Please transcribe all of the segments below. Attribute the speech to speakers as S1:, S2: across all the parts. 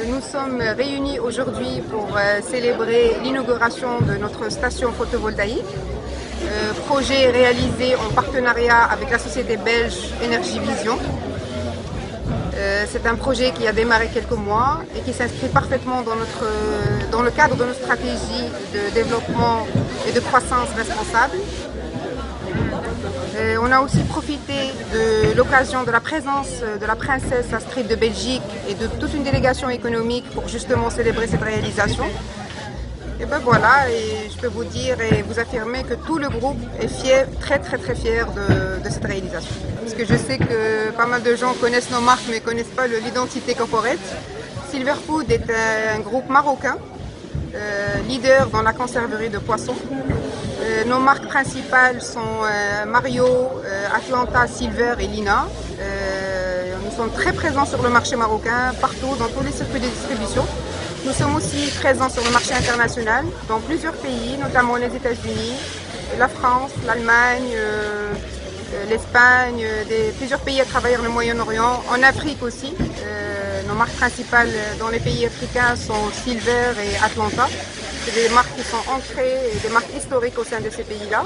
S1: Nous sommes réunis aujourd'hui pour célébrer l'inauguration de notre station photovoltaïque, projet réalisé en partenariat avec la société belge Énergie Vision. C'est un projet qui a démarré quelques mois et qui s'inscrit parfaitement dans le cadre de notre stratégie de développement et de croissance responsable. On a aussi profité de l'occasion de la présence de la princesse Astrid de Belgique et de toute une délégation économique pour justement célébrer cette réalisation. Et ben voilà, et je peux vous dire et vous affirmer que tout le groupe est fier, très fier de cette réalisation. Parce que je sais que pas mal de gens connaissent nos marques mais ne connaissent pas l'identité corporate. Silverfood est un groupe marocain, leader dans la conserverie de poissons. Nos marques principales sont Mario, Atlanta, Silver et Lina. Nous sommes très présents sur le marché marocain, partout, dans tous les circuits de distribution. Nous sommes aussi présents sur le marché international, dans plusieurs pays, notamment les États-Unis, la France, l'Allemagne, l'Espagne, plusieurs pays à travers le Moyen-Orient, en Afrique aussi. Nos marques principales dans les pays africains sont Silver et Atlanta. C'est des marques qui sont ancrées et des marques historiques au sein de ces pays-là.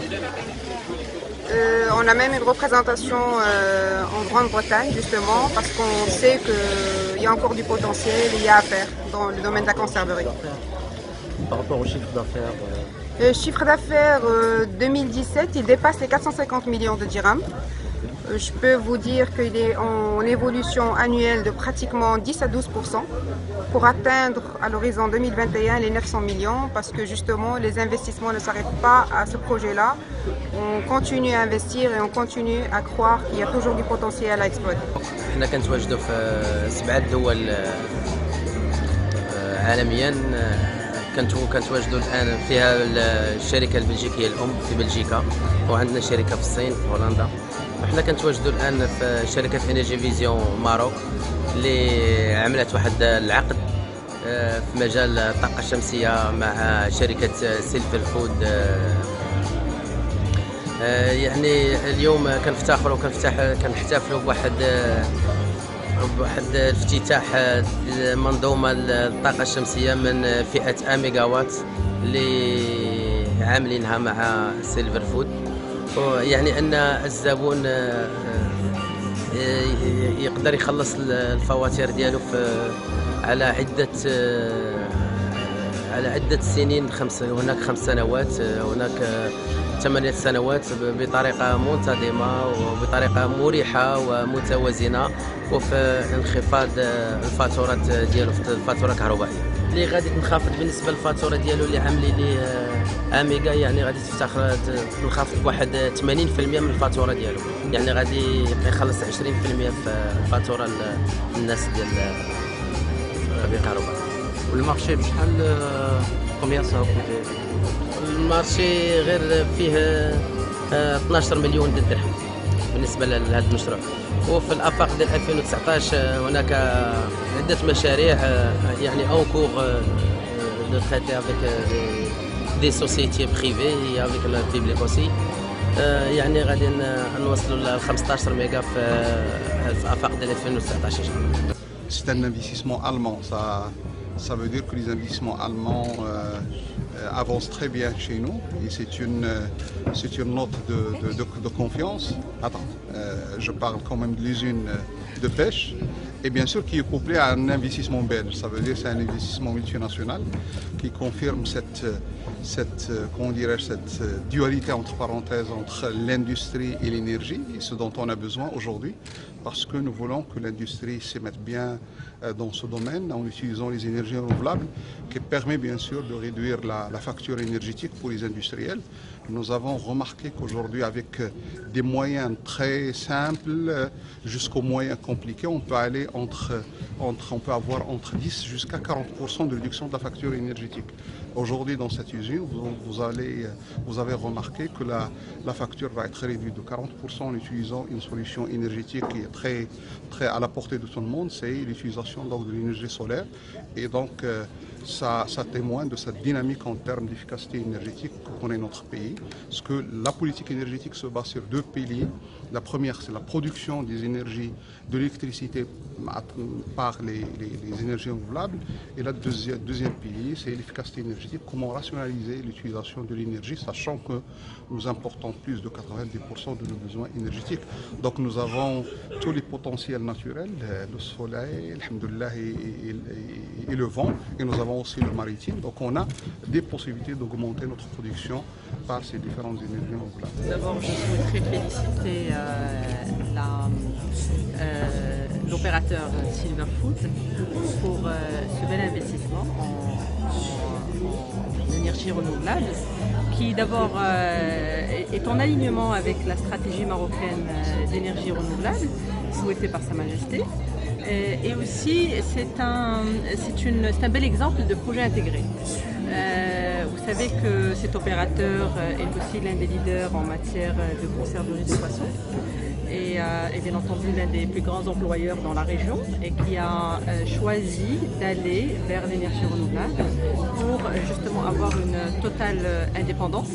S1: On a même une représentation en Grande-Bretagne justement parce qu'on sait qu'il y a encore du potentiel, il y a à faire dans le domaine de la conserverie.
S2: Par rapport au chiffre d'affaires
S1: Le chiffre d'affaires 2017, il dépasse les 450 millions de dirhams. Je peux vous dire qu'il est en évolution annuelle de pratiquement 10 à 12% pour atteindre à l'horizon 2021 les 900 millions parce que justement les investissements ne s'arrêtent pas à ce projet-là. On continue à investir et on continue à croire qu'il y a toujours du potentiel à exploiter.
S3: احنا كنتواجدوا في 7 دول عالميا كنتواجدوا الان فيها الشركه البلجيكيه الام في بلجيكا وعندنا شركه في الصين في هولندا. وحنا كنتواجدوا الان في شركه انرجي فيزيون ماروك اللي عملت واحد العقد في مجال الطاقه الشمسيه مع شركه سيلفر فود. يعني اليوم كنفتخروا كنحتفلوا بواحد الافتتاح منظومه الطاقه الشمسيه من فئه ميجا وات اللي عاملينها مع سيلفر فود. يعني ان الزبون يقدر يخلص الفواتير ديالو على عده سنين. هناك 5 سنوات، هناك 8 سنوات بطريقه منتظمه وبطريقه مريحه ومتوازنه وفي انخفاض الفاتورات ديالو في الفاتوره الكهربائيه اللي غادي تنخفض بالنسبه للفاتوره ديالو اللي عاملين ليه اميجا. يعني غادي تنخفض بواحد 80% من الفاتوره ديالو، يعني غادي يخلص 20% في الفاتوره الناس ديال الكهرباء.
S2: والمارشي بشحال كومبيان سا كوتي؟
S3: المارشي غير فيه 12 مليون درهم بالنسبه لهذا المشروع. وفي الافاق ديال 2019 هناك عده مشاريع يعني اون كور دو تريتي افيك دي سوسيتي بريفي افيك لا بيبليك اوسي. يعني غادي نوصلوا ل 15 ميجا في الافاق ديال 2019 ان شاء الله.
S4: C'est un investissement allemand. Ça veut dire que les investissements allemands avancent très bien chez nous et c'est une note de confiance. Attends, je parle quand même de l'usine de pêche et bien sûr qui est couplé à un investissement belge. Ça veut dire que c'est un investissement multinational qui confirme cette dualité entre parenthèses entre l'industrie et l'énergie, et ce dont on a besoin aujourd'hui, parce que nous voulons que l'industrie se mette bien dans ce domaine en utilisant les énergies renouvelables, qui permet bien sûr de réduire la facture énergétique pour les industriels. Nous avons remarqué qu'aujourd'hui, avec des moyens très simples jusqu'aux moyens compliqués, on peut aller on peut avoir entre 10 jusqu'à 40% de réduction de la facture énergétique. Aujourd'hui, dans cette usine, vous avez remarqué que la facture va être réduite de 40% en utilisant une solution énergétique qui est très à la portée de tout le monde, c'est l'utilisation de l'énergie solaire. Et donc, ça témoigne de cette dynamique en termes d'efficacité énergétique que connaît notre pays. Parce que la politique énergétique se base sur deux piliers. La première, c'est la production des énergies, de l'électricité par les énergies renouvelables. Et le deuxième pilier, c'est l'efficacité énergétique. Comment rationaliser l'utilisation de l'énergie, sachant que nous importons plus de 90% de nos besoins énergétiques. Donc nous avons tous les potentiels naturels, le soleil, alhamdoulilah, et le vent. Et nous avons aussi le maritime. Donc on a des possibilités d'augmenter notre production par ces différentes énergies renouvelables.
S5: D'abord, je souhaiterais féliciter l'opérateur Silverfoot pour ce bel investissement en énergie renouvelable qui d'abord est en alignement avec la stratégie marocaine d'énergie renouvelable souhaitée par Sa Majesté. Et aussi, c'est un bel exemple de projet intégré. Vous savez que cet opérateur est aussi l'un des leaders en matière de conserverie de poissons et bien entendu l'un des plus grands employeurs dans la région et qui a choisi d'aller vers l'énergie renouvelable pour justement avoir une totale indépendance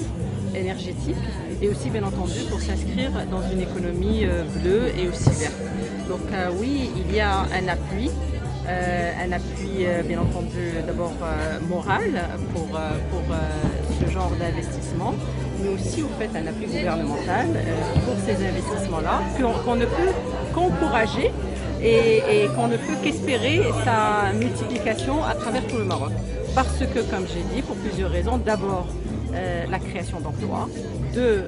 S5: énergétique et aussi bien entendu pour s'inscrire dans une économie bleue et aussi verte. Donc oui, il y a un appui bien entendu d'abord moral pour ce genre d'investissement, mais aussi au fait un appui gouvernemental pour ces investissements-là qu'on ne peut qu'encourager et qu'on ne peut qu'espérer sa multiplication à travers tout le Maroc. Parce que, comme j'ai dit, pour plusieurs raisons, d'abord la création d'emplois, deux,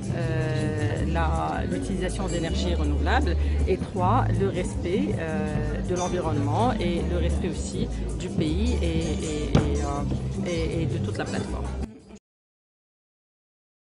S5: l'utilisation d'énergie renouvelable et trois, le respect de l'environnement et le respect aussi du pays et de toute la plateforme.